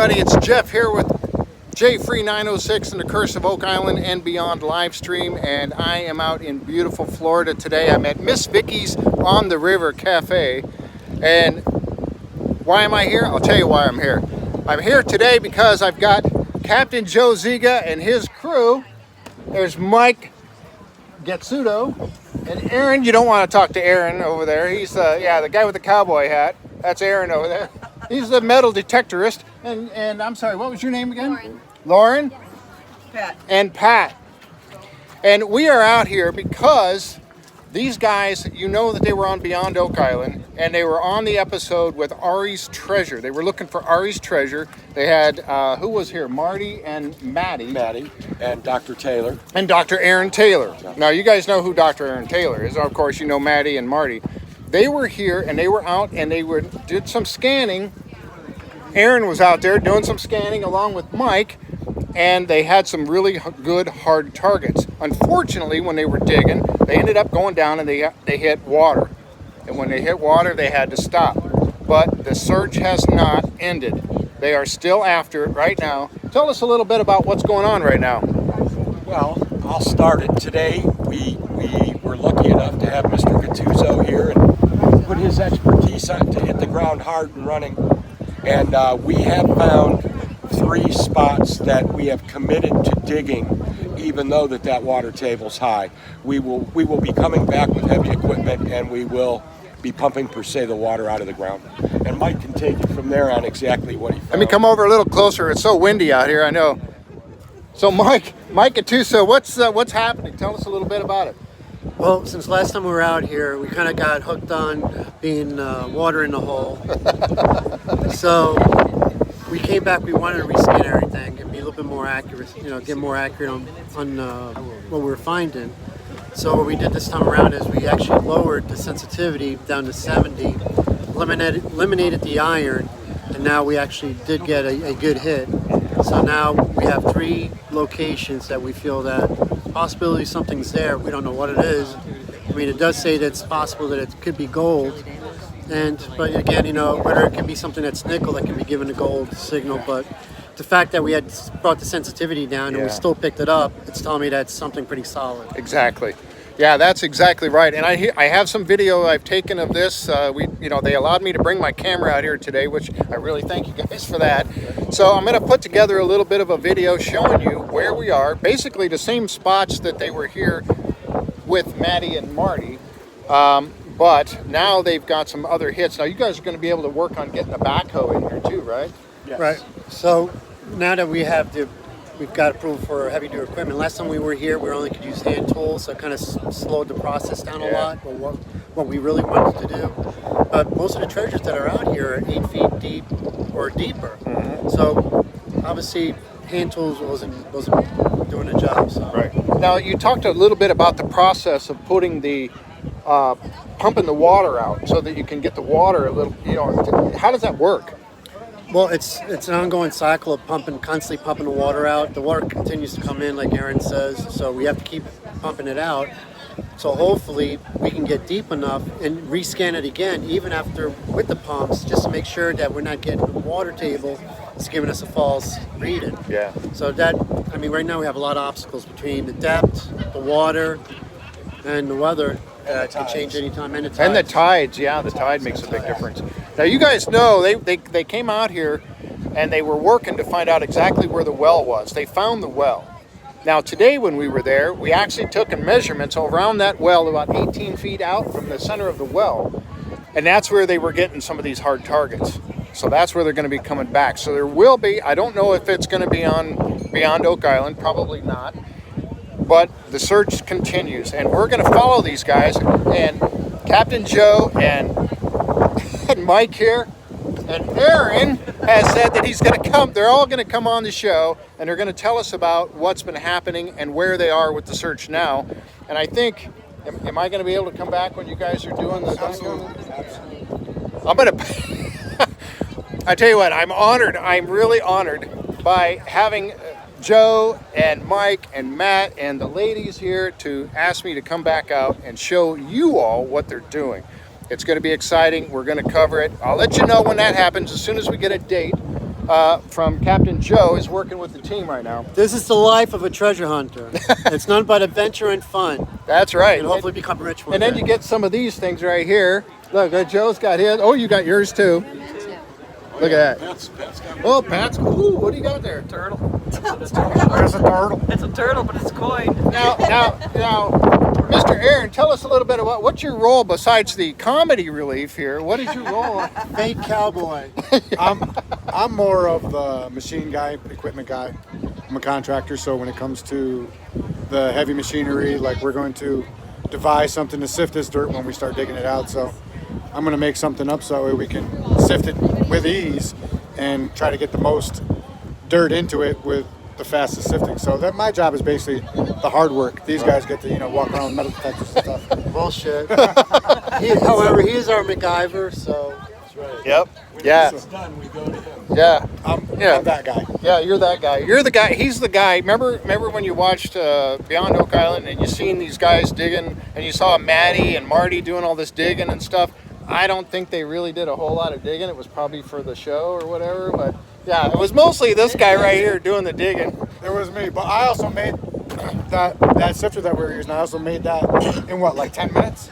everybody, it's Jeff here with J-Free906 and the Curse of Oak Island and Beyond live stream, and I am out in beautiful Florida today. I'm at Miss Vicky's on the River Cafe. And why am I here? I'll tell you why I'm here. I'm here today because I've got Captain Joe Zsiga and his crew. There's Mike Gattuso and Aaron. You don't want to talk to Aaron over there. He's the guy with the cowboy hat. That's Aaron over there. He's the metal detectorist. And I'm sorry, what was your name again? Lauren. Lauren? Yes. Pat. And Pat. And we are out here because these guys, you know that they were on Beyond Oak Island, and they were on the episode with Aury's treasure. They were looking for Aury's treasure. They had, who was here? Marty and Maddie. Maddie and Dr. Taylor. And Dr. Aaron Taylor. Now, you guys know who Dr. Aaron Taylor is. Of course, you know Maddie and Marty. They were here, and they were out, and they did some scanning. Aaron was out there doing some scanning along with Mike, and they had some really good hard targets. Unfortunately, when they were digging, they ended up going down and they hit water. And when they hit water, they had to stop. But the search has not ended. They are still after it right now. Tell us a little bit about what's going on right now. Well, I'll start it. Today, we were lucky enough to have Mr. Gattuso here and put his expertise on to hit the ground hard and running. And we have found 3 spots that we have committed to digging, even though that water table's high. We will be coming back with heavy equipment, and we will be pumping per se the water out of the ground. And Mike can take it from there on exactly what he found. Let me come over a little closer. It's so windy out here, I know. So Mike Gattuso, what's happening? Tell us a little bit about it. Well, since last time we were out here, we kind of got hooked on being water in the hole. So we came back, we wanted to rescan everything and be a little bit more accurate, get more accurate on what we were finding. So what we did this time around is we actually lowered the sensitivity down to 70, eliminated the iron, and now we actually did get a good hit. So now we have 3 locations that we feel that possibility something's there. We don't know what it is. I mean, it does say that it's possible that it could be gold. But again, whether it can be something that's nickel that can be given a gold signal, but the fact that we had brought the sensitivity down and we still picked it up, it's telling me that's something pretty solid. Exactly. Yeah, that's exactly right. And I have some video I've taken of this. They allowed me to bring my camera out here today, which I really thank you guys for that. So I'm going to put together a little bit of a video showing you where we are. Basically the same spots that they were here with Maddie and Marty. But now they've got some other hits. Now you guys are going to be able to work on getting a backhoe in here too, right? Yes. Right. So now that we've got approval for heavy duty equipment. Last time we were here, we only could use hand tools, so it kind of slowed the process down a lot. But what we really wanted to do, but most of the treasures that are out here are 8 feet deep or deeper. Mm-hmm. So obviously, hand tools wasn't doing the job. So. Right. Now you talked a little bit about the process of putting the pumping the water out so that you can get the water a little. How does that work? Well, it's an ongoing cycle of constantly pumping the water out. The water continues to come in, like Aaron says, so we have to keep pumping it out. So hopefully we can get deep enough and rescan it again, even after with the pumps, just to make sure that we're not getting the water table is giving us a false reading. Yeah. So right now we have a lot of obstacles between the depth, the water, and the weather. It can change anytime, and the tides. And the tides, yeah, the tide makes a big difference. Now you guys know they came out here and they were working to find out exactly where the well was. They found the well. Now today when we were there, we actually took measurements around that well about 18 feet out from the center of the well. And that's where they were getting some of these hard targets. So that's where they're going to be coming back. So there will be, I don't know if it's going to be on Beyond Oak Island, probably not. But the search continues, and we're going to follow these guys. And Captain Joe and Mike here and Aaron has said that he's going to come. They're all going to come on the show, and they're going to tell us about what's been happening and where they are with the search now. And I think, am I going to be able to come back when you guys are doing the? Absolutely. I'm going to. I tell you what, I'm honored. I'm really honored by having Joe and Mike and Matt and the ladies here to ask me to come back out and show you all what they're doing. It's going to be exciting. We're going to cover it. I'll let you know when that happens as soon as we get a date. from Captain Joe is working with the team right now. This is the life of a treasure hunter. It's none but adventure and fun. That's right. And hopefully become rich one And then day. you get some of these things right here. Look, Joe's got his. Oh, you got yours too. Look at that. Pat's got Oh, Pat's. Ooh, what do you got there? Turtle. There's a turtle. It's a turtle, but it's coined. Now, Mr. Aaron, tell us a little bit about what's your role besides the comedy relief here. What is your role? Fake cowboy. I'm more of the machine guy, equipment guy. I'm a contractor, so when it comes to the heavy machinery, like we're going to devise something to sift this dirt when we start digging it out. So I'm going to make something up so we can sift it with ease and try to get the most dirt into it with the fastest sifting. So that my job is basically the hard work. These guys get to walk around with metal detectors and stuff. Bullshit. However, he is our MacGyver, so that's right. Yep. Yeah. it's done, we go to him. Yeah. I'm Yeah. that guy. Yeah, you're that guy. You're the guy. He's the guy. Remember when you watched Beyond Oak Island and you seen these guys digging and you saw Maddie and Marty doing all this digging and stuff? I don't think they really did a whole lot of digging. It was probably for the show or whatever. But yeah, it was mostly this guy right here doing the digging. It was me, but I also made that sifter that we were using. I also made that in like 10 minutes.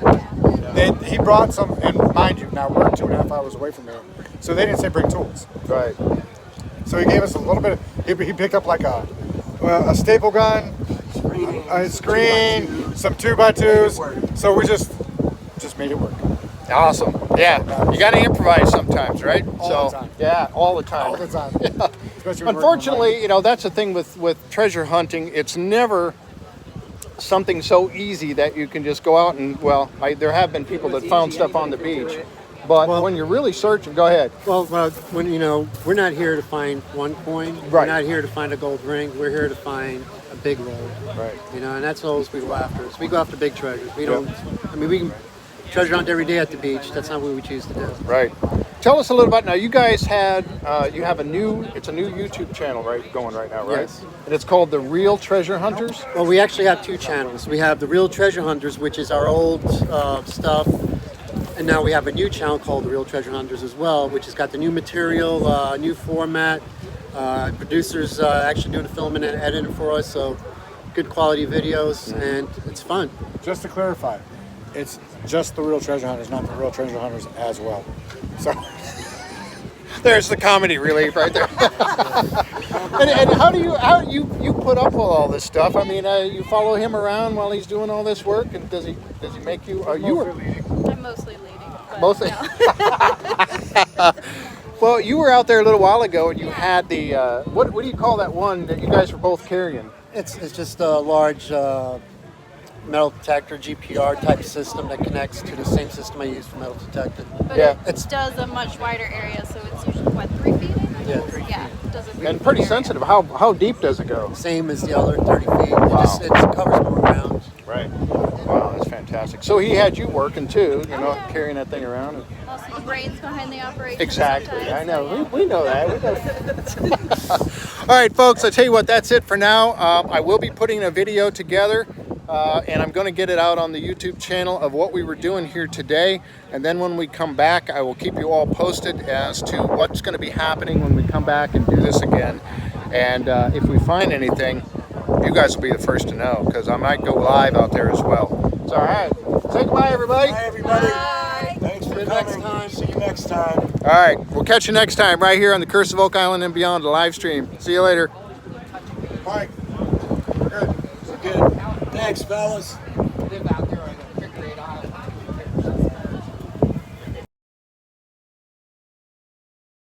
He brought some, and mind you, now we're 2.5 hours away from here, so they didn't say bring tools. Right. So he gave us a little bit. He picked up like a staple gun, a screen, some 2x2s. So we just made it work. Awesome. Yeah. You got to improvise sometimes, right? All the time. Yeah, all the time. All the time. Especially when we're working Unfortunately, that's the thing with treasure hunting. It's never something so easy that you can just go out and, there have been people that found stuff on the beach. But when you're really searching, go ahead. Well, when we're not here to find one coin. We're Right. not here to find a gold ring. We're here to find a big roll. Right. And that's all we go after. So we go after big treasures. We don't. We can treasure hunt every day at the beach. That's not what we choose to do. Right. Tell us a little about now. You guys you have a new YouTube channel going right now, right? Yes. And it's called The Real Treasure Hunters. Well, we actually have two channels. We have the Real Treasure Hunters, which is our old stuff, and now we have a new channel called the Real Treasure Hunters as well, which has got the new material, new format. Producers actually doing the filming and editing for us, so good quality videos, and it's fun. Just to clarify, it's just the Real Treasure Hunters, not the Real Treasure Hunters as well. So There's the comedy relief right there. and how do you put up with all this stuff? I mean, you follow him around while he's doing all this work, and does he make you? I'm mostly leading. But Mostly. no. Well, you were out there a little while ago, and you had the what do you call that one that you guys were both carrying? It's just a large metal detector GPR type system that connects to the same system I use for metal detecting. But Yeah. it does a much wider area, so it's usually, 3 feet? I think? Yeah, 3 Yeah, it does a And big pretty area. sensitive. How deep does it go? Same as the other, 30 feet. Wow. It covers more ground. Right. Wow, that's fantastic. So he had you working too, yeah. carrying that thing around. Also the brains behind the operation. Exactly. sometimes, I know. so, yeah. We know that. We know. All right, folks. I tell you what. That's it for now. I will be putting a video together, and I'm going to get it out on the YouTube channel of what we were doing here today. And then when we come back, I will keep you all posted as to what's going to be happening when we come back and do this again. And if we find anything, you guys will be the first to know, because I might go live out there as well. So, all right. Say goodbye, everybody. Hi, everybody. Bye. Thanks for See you next coming. time. See you next time. All right. We'll catch you next time right here on the Curse of Oak Island and Beyond, the live stream. See you later. Mike, good. We're good. Thanks, fellas. Live out there on the figure 8 island.